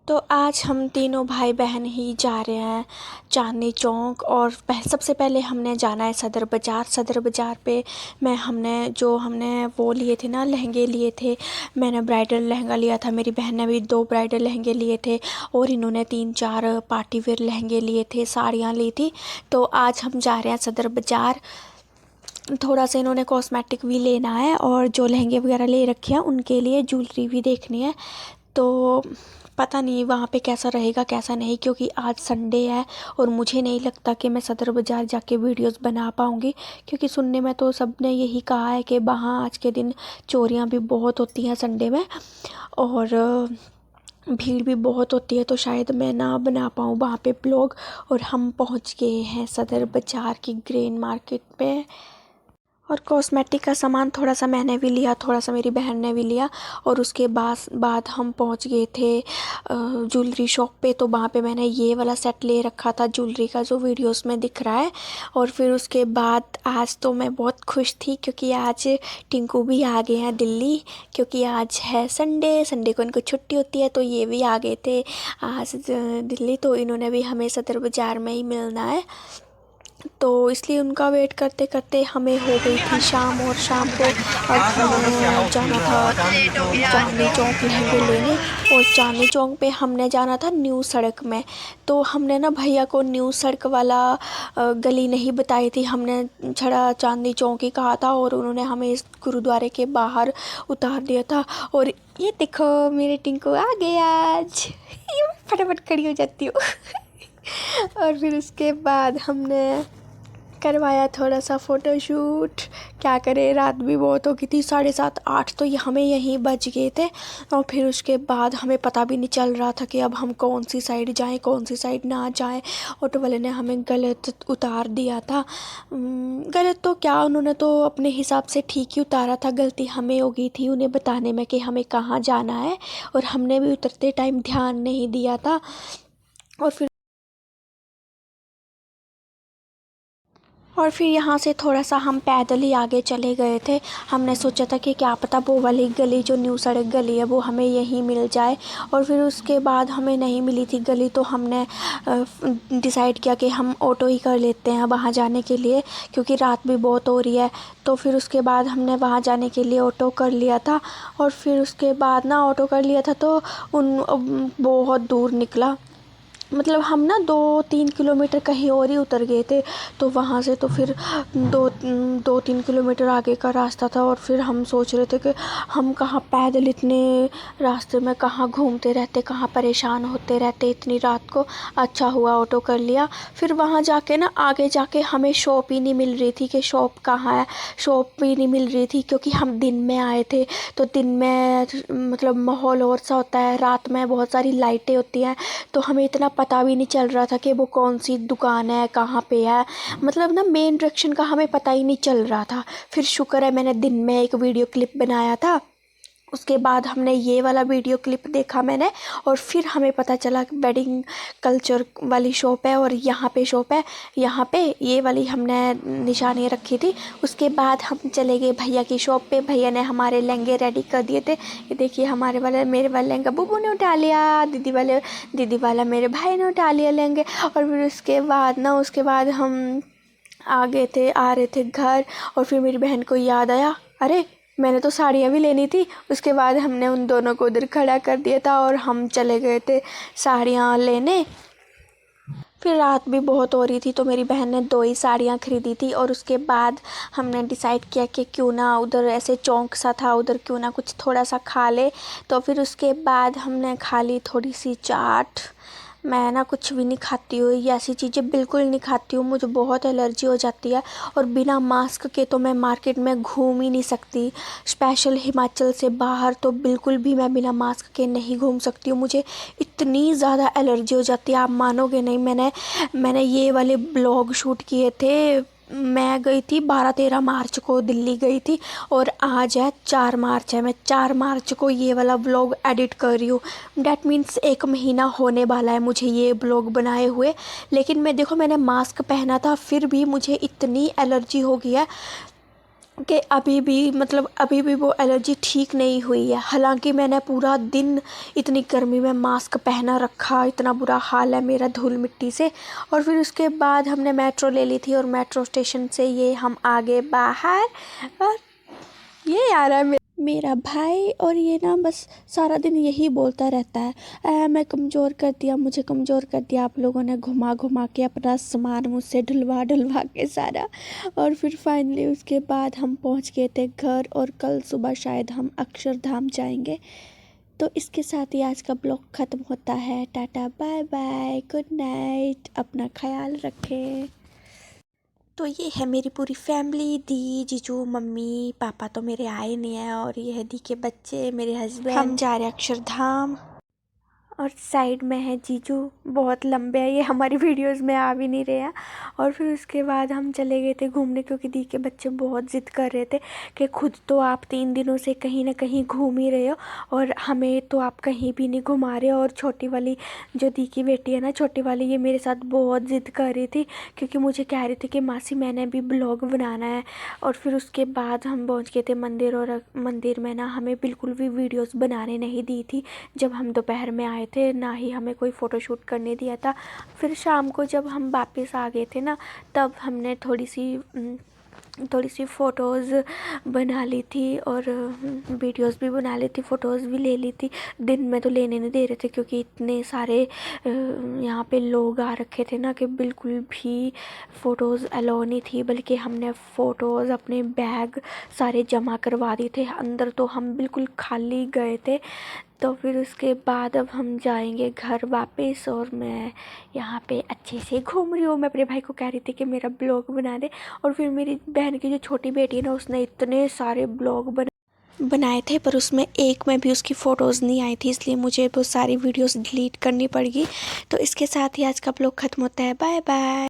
तो आज हम तीनों भाई बहन ही जा रहे हैं चांदनी चौक। और सबसे पहले हमने जाना है सदर बाज़ार। सदर बाज़ार पे हमने वो लिए थे ना, लहंगे लिए थे। मैंने ब्राइडल लहंगा लिया था, मेरी बहन ने भी 2 ब्राइडल लहंगे लिए थे और इन्होंने 3-4 पार्टी वेयर लहंगे लिए थे, साड़ियाँ ली थी। तो आज हम जा रहे हैं सदर बाज़ार। थोड़ा सा इन्होंने कॉस्मेटिक भी लेना है और जो लहंगे वगैरह ले रखे हैं उनके लिए ज्वेलरी भी देखनी है। तो पता नहीं वहाँ पे कैसा रहेगा कैसा नहीं, क्योंकि आज संडे है और मुझे नहीं लगता कि मैं सदर बाज़ार जाके वीडियोस बना पाऊँगी, क्योंकि सुनने में तो सब ने यही कहा है कि वहाँ आज के दिन चोरियाँ भी बहुत होती हैं संडे में और भीड़ भी बहुत होती है। तो शायद मैं ना बना पाऊँ वहाँ पे ब्लॉग। और हम पहुँच गए हैं सदर बाज़ार की ग्रेन मार्केट पे। और कॉस्मेटिक का सामान थोड़ा सा मैंने भी लिया, थोड़ा सा मेरी बहन ने भी लिया। और उसके बाद हम पहुंच गए थे ज्वेलरी शॉप पे। तो वहाँ पे मैंने ये वाला सेट ले रखा था ज्वेलरी का, जो वीडियोस में दिख रहा है। और फिर उसके बाद आज तो मैं बहुत खुश थी, क्योंकि आज टिंकू भी आ गए हैं दिल्ली, क्योंकि आज है संडे। संडे को इनको छुट्टी होती है, तो ये भी आ गए थे आज दिल्ली। तो इन्होंने भी हमें सदर बाज़ार में ही मिलना है, तो इसलिए उनका वेट करते करते हमें हो गई थी शाम। और शाम को अब हमें जाना था चांदनी चौक लहंगे लेने। और चांदनी चौक पे हमने जाना था न्यू सड़क में। तो हमने ना भैया को न्यू सड़क वाला गली नहीं बताई थी, हमने छड़ा चांदनी चौक ही कहा था। और उन्होंने हमें इस गुरुद्वारे के बाहर उतार दिया था। और ये देखो मेरे टिंकू आ गए आज। फटाफट खड़ी हो जाती हूँ। और फिर उसके बाद हमने करवाया थोड़ा सा फ़ोटोशूट। क्या करें, रात भी बहुत हो गई थी, 7:30-8 तो हमें यहीं बज गए थे। और फिर उसके बाद हमें पता भी नहीं चल रहा था कि अब हम कौन सी साइड जाएं कौन सी साइड ना जाएं। ऑटो वाले ने हमें गलत उतार दिया था। गलत तो क्या, उन्होंने तो अपने हिसाब से ठीक ही उतारा था। गलती हमें हो गई थी उन्हें बताने में कि हमें कहाँ जाना है, और हमने भी उतरते टाइम ध्यान नहीं दिया था। और फिर यहाँ से थोड़ा सा हम पैदल ही आगे चले गए थे। हमने सोचा था कि क्या पता वो वाली गली जो न्यू सड़क गली है वो हमें यहीं मिल जाए। और फिर उसके बाद हमें नहीं मिली थी गली, तो हमने डिसाइड किया कि हम ऑटो ही कर लेते हैं वहाँ जाने के लिए, क्योंकि रात भी बहुत हो रही है। तो फिर उसके बाद हमने वहाँ जाने के लिए ऑटो कर लिया था। और फिर उसके बाद ना ऑटो कर लिया था तो बहुत दूर निकला। मतलब हम ना 2-3 किलोमीटर कहीं और ही उतर गए थे। तो वहाँ से तो फिर 2-3 किलोमीटर आगे का रास्ता था। और फिर हम सोच रहे थे कि हम कहाँ पैदल इतने रास्ते में कहाँ घूमते रहते, कहाँ परेशान होते रहते इतनी रात को। अच्छा हुआ ऑटो कर लिया। फिर वहाँ जाके ना आगे जाके हमें शॉप ही नहीं मिल रही थी कि शॉप कहाँ है। शॉप भी नहीं मिल रही थी, क्योंकि हम दिन में आए थे। तो दिन में मतलब माहौल और सा होता है, रात में बहुत सारी लाइटें होती हैं, तो हमें इतना पता भी नहीं चल रहा था कि वो कौन सी दुकान है, कहाँ पे है। मतलब ना मेन डायरेक्शन का हमें पता ही नहीं चल रहा था। फिर शुक्र है मैंने दिन में एक वीडियो क्लिप बनाया था, उसके बाद हमने ये वाला वीडियो क्लिप देखा मैंने। और फिर हमें पता चला कि वेडिंग कल्चर वाली शॉप है और यहाँ पे शॉप है, यहाँ पे ये वाली हमने निशानी रखी थी। उसके बाद हम चले गए भैया की शॉप पे। भैया ने हमारे लहंगे रेडी कर दिए थे। ये देखिए हमारे वाले, मेरे वाले लहंगा बुबू ने उठा लिया, दीदी वाला मेरे भाई ने उठा लिया लहंगे। और फिर उसके बाद हम आ रहे थे घर। और फिर मेरी बहन को याद आया, अरे मैंने तो साड़ियाँ भी लेनी थी। उसके बाद हमने उन दोनों को उधर खड़ा कर दिया था और हम चले गए थे साड़ियाँ लेने। फिर रात भी बहुत हो रही थी, तो मेरी बहन ने 2 ही साड़ियाँ खरीदी थी। और उसके बाद हमने डिसाइड किया कि क्यों ना उधर ऐसे चौक सा था, उधर क्यों ना कुछ थोड़ा सा खा ले। तो फिर उसके बाद हमने खा ली थोड़ी सी चाट। मैं ना कुछ भी नहीं खाती हूँ, ये ऐसी चीज़ें बिल्कुल नहीं खाती हूँ, मुझे बहुत एलर्जी हो जाती है। और बिना मास्क के तो मैं मार्केट में घूम ही नहीं सकती। स्पेशल हिमाचल से बाहर तो बिल्कुल भी मैं बिना मास्क के नहीं घूम सकती हूँ, मुझे इतनी ज़्यादा एलर्जी हो जाती है, आप मानोगे नहीं। मैंने ये वाले ब्लॉग शूट किए थे। मैं गई थी 12-13 मार्च को दिल्ली गई थी, और आज है 4 मार्च है। मैं 4 मार्च को ये वाला ब्लॉग एडिट कर रही हूँ। डैट मीन्स 1 महीना होने वाला है मुझे ये ब्लॉग बनाए हुए। लेकिन मैंने मास्क पहना था, फिर भी मुझे इतनी एलर्जी हो गई है। कि अभी भी वो एलर्जी ठीक नहीं हुई है। हालांकि मैंने पूरा दिन इतनी गर्मी में मास्क पहना रखा, इतना बुरा हाल है मेरा धूल मिट्टी से। और फिर उसके बाद हमने मेट्रो ले ली थी और मेट्रो स्टेशन से ये हम आ गए बाहर। और ये आ रहा है मेरा भाई, और ये ना बस सारा दिन यही बोलता रहता है, मैं कमज़ोर कर दिया, मुझे कमज़ोर कर दिया आप लोगों ने, घुमा घुमा के अपना सामान मुझसे ढुलवा ढुलवा के सारा। और फिर फाइनली उसके बाद हम पहुंच गए थे घर, और कल सुबह शायद हम अक्षरधाम जाएंगे। तो इसके साथ ही आज का ब्लॉग ख़त्म होता है। Tata bye bye, good night, अपना ख्याल रखें। तो ये है मेरी पूरी फैमिली, दी, जीजू, मम्मी, पापा तो मेरे आए नहीं हैं, और ये है दी के बच्चे, मेरे हस्बैंड। हम जा रहे हैं अक्षरधाम। और साइड में है जीजू, बहुत लंबे हैं, ये हमारी वीडियोस में आ भी नहीं रहे हैं। और फिर उसके बाद हम चले गए थे घूमने, क्योंकि दी के बच्चे बहुत ज़िद कर रहे थे कि खुद तो आप 3 दिनों से कहीं ना कहीं घूम ही रहे हो, और हमें तो आप कहीं भी नहीं घुमा रहे हो। और छोटी वाली जो दी की बेटी है ना, छोटी वाली, ये मेरे साथ बहुत ज़िद कर रही थी, क्योंकि मुझे कह रही थी कि मासी मैंने भी ब्लॉग बनाना है। और फिर उसके बाद हम पहुँच गए थे मंदिर, और मंदिर में ना हमें बिल्कुल भी वीडियोज़ बनाने नहीं दी थी जब हम दोपहर में आए थे, ना ही हमें कोई फ़ोटोशूट करने दिया था। फिर शाम को जब हम वापस आ गए थे ना, तब हमने थोड़ी सी फ़ोटोज़ बना ली थी, और वीडियोस भी बना ली थी, फ़ोटोज़ भी ले ली थी। दिन में तो लेने नहीं दे रहे थे, क्योंकि इतने सारे यहाँ पे लोग आ रखे थे ना कि बिल्कुल भी फ़ोटोज़ अलाउ नहीं थी। बल्कि हमने फ़ोटोज़ अपने बैग सारे जमा करवा दिए थे अंदर, तो हम बिल्कुल खाली गए थे। तो फिर उसके बाद अब हम जाएंगे घर वापस, और मैं यहाँ पे अच्छे से घूम रही हूँ। मैं अपने भाई को कह रही थी कि मेरा ब्लॉग बना दे, और फिर मेरी बहन की जो छोटी बेटी है ना, उसने इतने सारे ब्लॉग बनाए थे, पर उसमें एक में भी उसकी फ़ोटोज़ नहीं आई थी, इसलिए मुझे वो सारी वीडियोस डिलीट करनी पड़गी। तो इसके साथ ही आज का ब्लॉग ख़त्म होता है। Bye bye.